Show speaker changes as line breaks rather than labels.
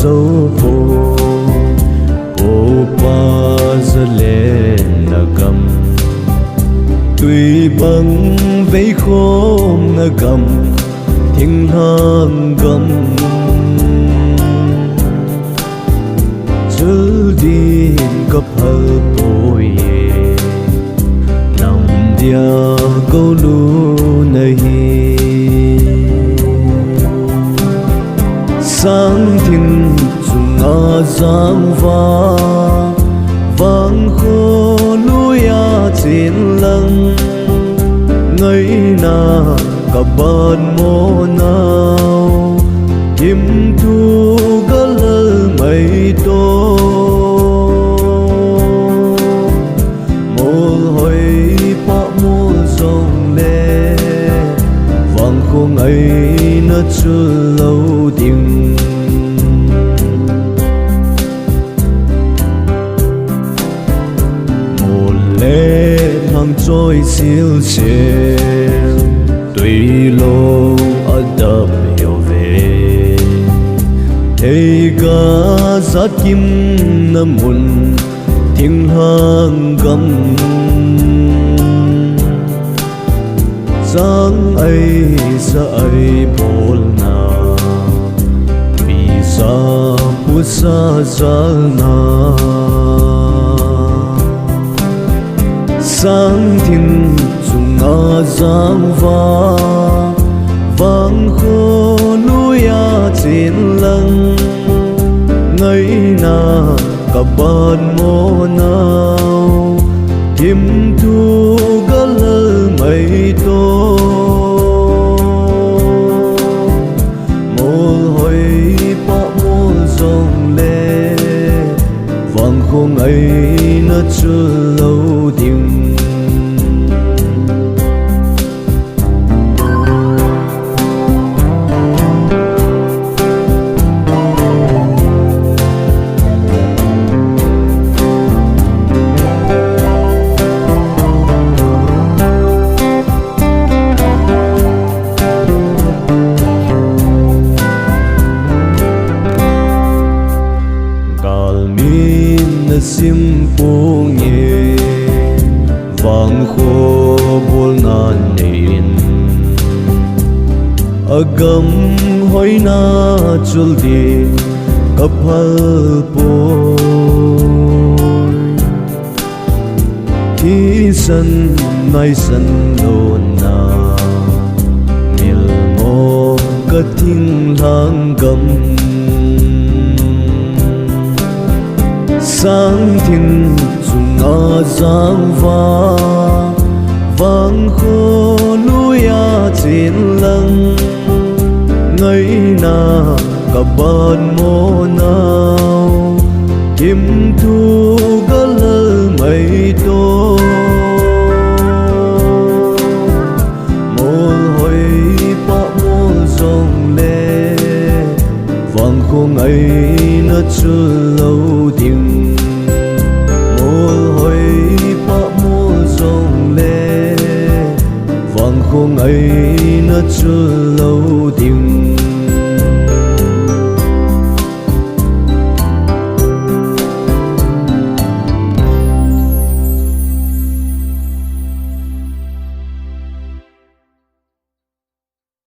dấu phố ô pa giờ lên là cầm tuy bằng vây khom là cầm thiên hàng cầm chớ đi cấp hờ bồi nằm dia câu lu này sáng thiên dùng ngã giang va vang khô núi a trên lăng ngây na cả ban mô nào kim thu gỡ lơ mây tô mô hồi pa mô dòng lê vang khô ngây nó chưa lâu tiếng thang trôi siêu siêu tùy lô ở đập hiểu về thấy cả sát kim nằm hồn thiên hàng gầm sáng ấy sa ấy bồn na vì sao bút sa sa na sáng thiên dùng ngã giang va vang khô núi a trên lăng ngây na cả ban mô nào kim thu gỡ lơ mây tô mô hồi pa mô dòng lê vang khô ngây nó chưa lâu tiếng sim po nghe vang khô bol nan nin agam hoi na chul di kaphal po thi san nai san lo na mil mo ka thing lang gam sáng thiên dùng ngã giang va vang khô núi a trên lăng ngây na cả ban mô nào kim thu gỡ lơ mây tô mô hồi pa mô dòng lê vang khô ngây nó chưa lâu tiếng khô ngây nó chưa lâu tiếng